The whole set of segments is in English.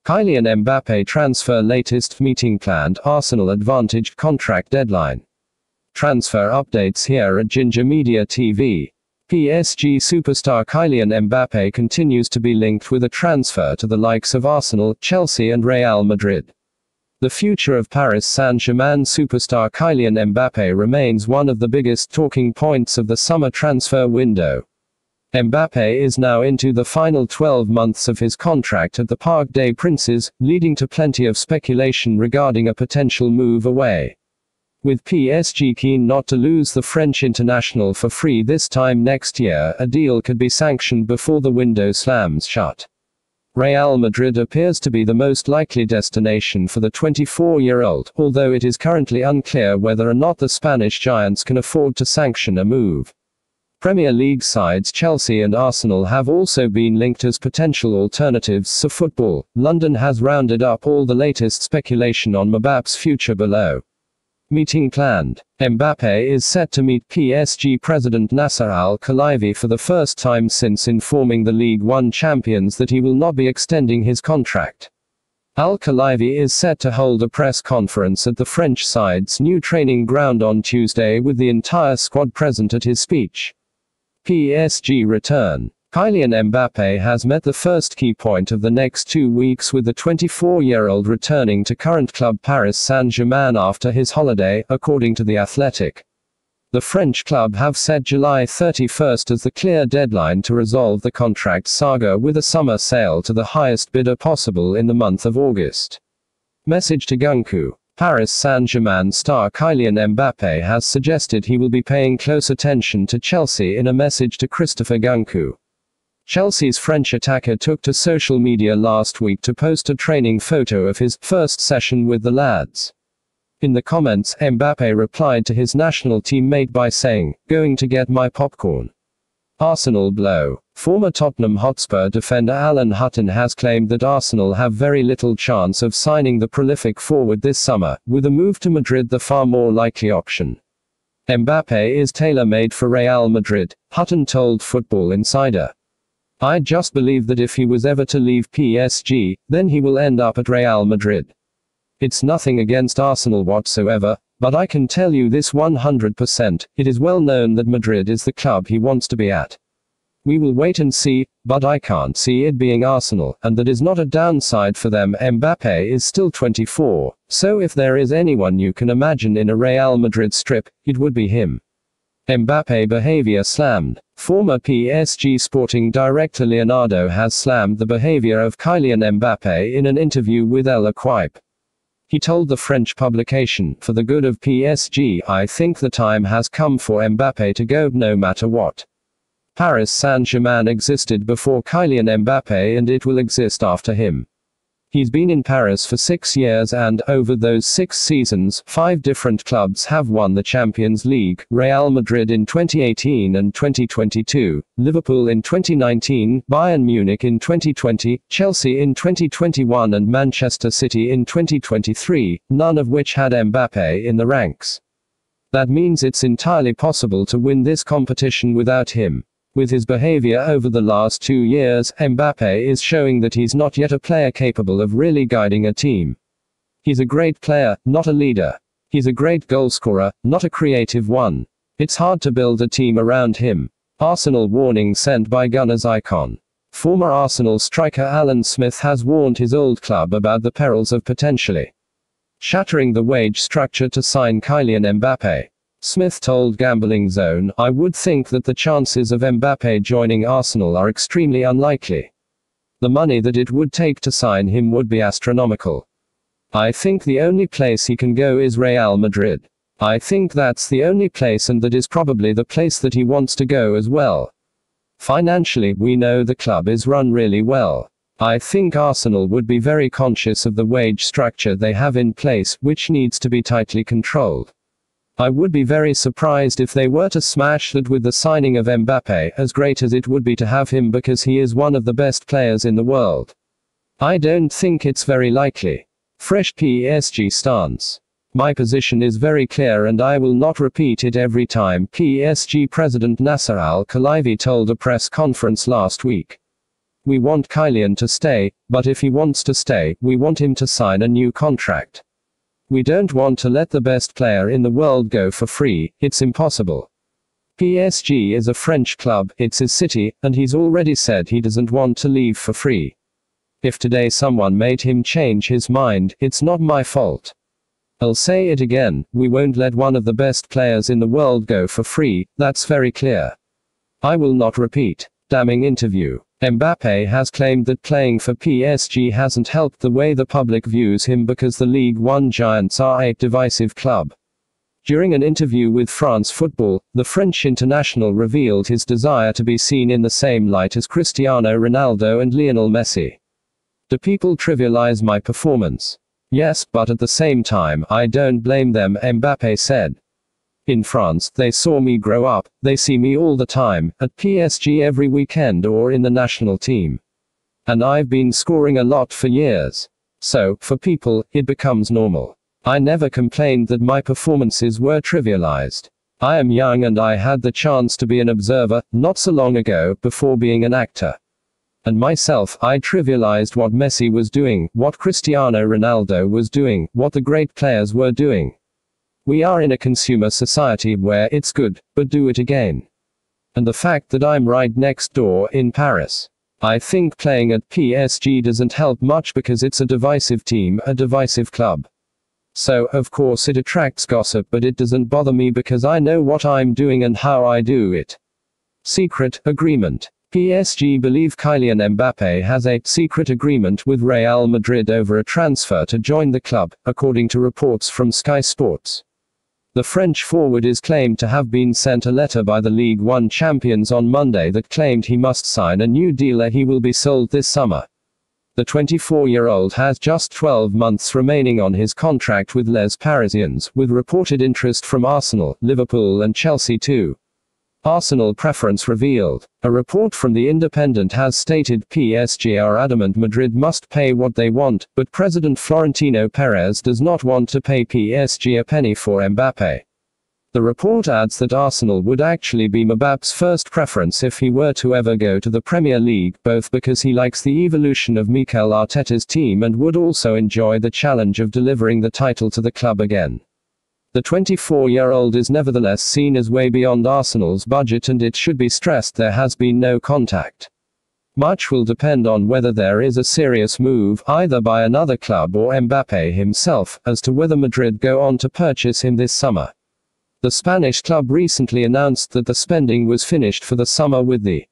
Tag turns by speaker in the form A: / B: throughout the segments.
A: Kylian Mbappe transfer latest meeting planned, Arsenal advantage contract deadline. Transfer updates here at Ginger Media TV. PSG superstar Kylian Mbappe continues to be linked with a transfer to the likes of Arsenal, Chelsea and Real Madrid. The future of Paris Saint-Germain superstar Kylian Mbappe remains one of the biggest talking points of the summer transfer window. Mbappe is now into the final 12 months of his contract at the Parc des Princes, leading to plenty of speculation regarding a potential move away. With PSG keen not to lose the French international for free this time next year, a deal could be sanctioned before the window slams shut. Real Madrid appears to be the most likely destination for the 24-year-old, although it is currently unclear whether or not the Spanish giants can afford to sanction a move. Premier League sides Chelsea and Arsenal have also been linked as potential alternatives to football. London has rounded up all the latest speculation on Mbappe's future below. Meeting planned. Mbappe is set to meet PSG president Nasser Al-Khelaifi for the first time since informing the League One champions that he will not be extending his contract. Al-Khelaifi is set to hold a press conference at the French side's new training ground on Tuesday with the entire squad present at his speech. PSG return. Kylian Mbappe has met the first key point of the next 2 weeks, with the 24-year-old returning to current club Paris Saint-Germain after his holiday, according to The Athletic. The French club have set July 31st as the clear deadline to resolve the contract saga, with a summer sale to the highest bidder possible in the month of August. Message to Gunku. Paris Saint-Germain star Kylian Mbappe has suggested he will be paying close attention to Chelsea in a message to Christopher Gunku. Chelsea's French attacker took to social media last week to post a training photo of his first session with the lads. In the comments, Mbappe replied to his national teammate by saying, "Going to get my popcorn." Arsenal blow. Former Tottenham Hotspur defender Alan Hutton has claimed that Arsenal have very little chance of signing the prolific forward this summer, with a move to Madrid the far more likely option. Mbappe is tailor-made for Real Madrid, Hutton told Football Insider. "I just believe that if he was ever to leave PSG, then he will end up at Real Madrid. It's nothing against Arsenal whatsoever, but I can tell you this 100%, it is well known that Madrid is the club he wants to be at. We will wait and see, but I can't see it being Arsenal, and that is not a downside for them." Mbappe is still 24, so if there is anyone you can imagine in a Real Madrid strip, it would be him. Mbappe behavior slammed. Former PSG sporting director Leonardo has slammed the behavior of Kylian Mbappe in an interview with El Equipe. He told the French publication, "For the good of PSG, I think the time has come for Mbappe to go no matter what. Paris Saint-Germain existed before Kylian Mbappe and it will exist after him. He's been in Paris for 6 years and, over those 6 seasons, 5 different clubs have won the Champions League: Real Madrid in 2018 and 2022, Liverpool in 2019, Bayern Munich in 2020, Chelsea in 2021 and Manchester City in 2023, none of which had Mbappe in the ranks. That means it's entirely possible to win this competition without him." With his behavior over the last 2 years, Mbappe is showing that he's not yet a player capable of really guiding a team. He's a great player, not a leader. He's a great goalscorer, not a creative one. It's hard to build a team around him. Arsenal warning sent by Gunners icon. Former Arsenal striker Alan Smith has warned his old club about the perils of potentially shattering the wage structure to sign Kylian Mbappe. Smith told Gambling Zone, "I would think that the chances of Mbappe joining Arsenal are extremely unlikely. The money that it would take to sign him would be astronomical. I think the only place he can go is Real Madrid. I think that's the only place, and that is probably the place that he wants to go as well. Financially, we know the club is run really well. I think Arsenal would be very conscious of the wage structure they have in place, which needs to be tightly controlled. I would be very surprised if they were to smash that with the signing of Mbappe, as great as it would be to have him because he is one of the best players in the world. I don't think it's very likely." Fresh PSG stance. "My position is very clear and I will not repeat it every time," PSG president Nasser Al-Khelaifi told a press conference last week. We want Kylian to stay, but if he wants to stay, we want him to sign a new contract. We don't want to let the best player in the world go for free, it's impossible. PSG is a French club, it's his city, and he's already said he doesn't want to leave for free. If today someone made him change his mind, it's not my fault. I'll say it again, we won't let one of the best players in the world go for free, that's very clear. I will not repeat. Damning interview. Mbappe has claimed that playing for PSG hasn't helped the way the public views him because the Ligue 1 giants are a divisive club. During an interview with France Football, the French international revealed his desire to be seen in the same light as Cristiano Ronaldo and Lionel Messi. Do people trivialize my performance? Yes, but at the same time, I don't blame them, Mbappe said. In France, they saw me grow up, they see me all the time, at PSG every weekend or in the national team. And I've been scoring a lot for years. So, for people, it becomes normal. I never complained that my performances were trivialized. I am young and I had the chance to be an observer, not so long ago, before being an actor. And myself, I trivialized what Messi was doing, what Cristiano Ronaldo was doing, what the great players were doing. We are in a consumer society where it's good, but do it again. And the fact that I'm right next door in Paris. I think playing at PSG doesn't help much because it's a divisive team, a divisive club. So, of course it attracts gossip, but it doesn't bother me because I know what I'm doing and how I do it. Secret agreement. PSG believe Kylian Mbappe has a secret agreement with Real Madrid over a transfer to join the club, according to reports from Sky Sports. The French forward is claimed to have been sent a letter by the Ligue 1 champions on Monday that claimed he must sign a new deal or he will be sold this summer. The 24-year-old has just 12 months remaining on his contract with Les Parisiens, with reported interest from Arsenal, Liverpool and Chelsea too. Arsenal preference revealed. A report from The Independent has stated PSG are adamant Madrid must pay what they want, but President Florentino Perez does not want to pay PSG a penny for Mbappe. The report adds that Arsenal would actually be Mbappe's first preference if he were to ever go to the Premier League, both because he likes the evolution of Mikel Arteta's team and would also enjoy the challenge of delivering the title to the club again. The 24-year-old is nevertheless seen as way beyond Arsenal's budget, and it should be stressed there has been no contact. Much will depend on whether there is a serious move, either by another club or Mbappe himself, as to whether Madrid go on to purchase him this summer. The Spanish club recently announced that the spending was finished for the summer with the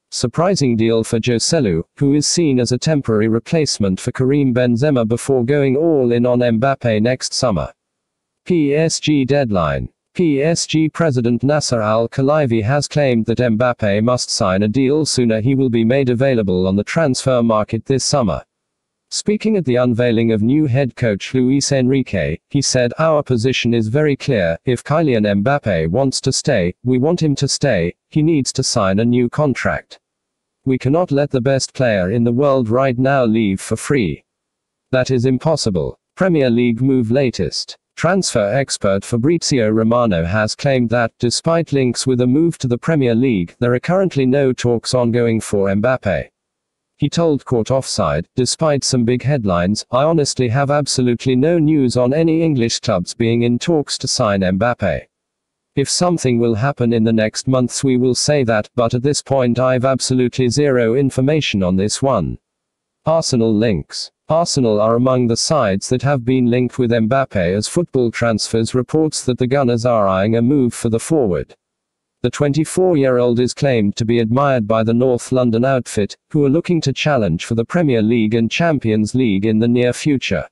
A: surprising deal for Joselu, who is seen as a temporary replacement for Karim Benzema before going all in on Mbappe next summer. PSG deadline. PSG President Nasser Al-Khelaifi has claimed that Mbappe must sign a deal sooner. He will be made available on the transfer market this summer. Speaking at the unveiling of new head coach Luis Enrique, he said, "Our position is very clear. If Kylian Mbappe wants to stay, we want him to stay. He needs to sign a new contract. We cannot let the best player in the world right now leave for free. That is impossible." Premier League move latest. Transfer expert Fabrizio Romano has claimed that, despite links with a move to the Premier League, there are currently no talks ongoing for Mbappe. He told Court Offside, "Despite some big headlines, I honestly have absolutely no news on any English clubs being in talks to sign Mbappe. If something will happen in the next months we will say that, but at this point I've absolutely zero information on this one." Arsenal links. Arsenal are among the sides that have been linked with Mbappe as Football Transfers reports that the Gunners are eyeing a move for the forward. The 24-year-old is claimed to be admired by the North London outfit, who are looking to challenge for the Premier League and Champions League in the near future.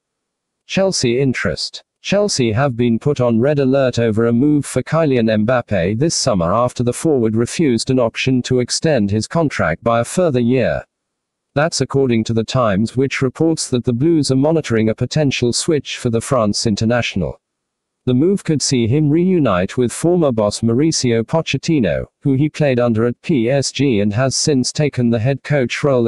A: Chelsea interest. Chelsea have been put on red alert over a move for Kylian Mbappe this summer after the forward refused an option to extend his contract by a further year. That's according to The Times, which reports that the Blues are monitoring a potential switch for the France international. The move could see him reunite with former boss Mauricio Pochettino, who he played under at PSG and has since taken the head coach role at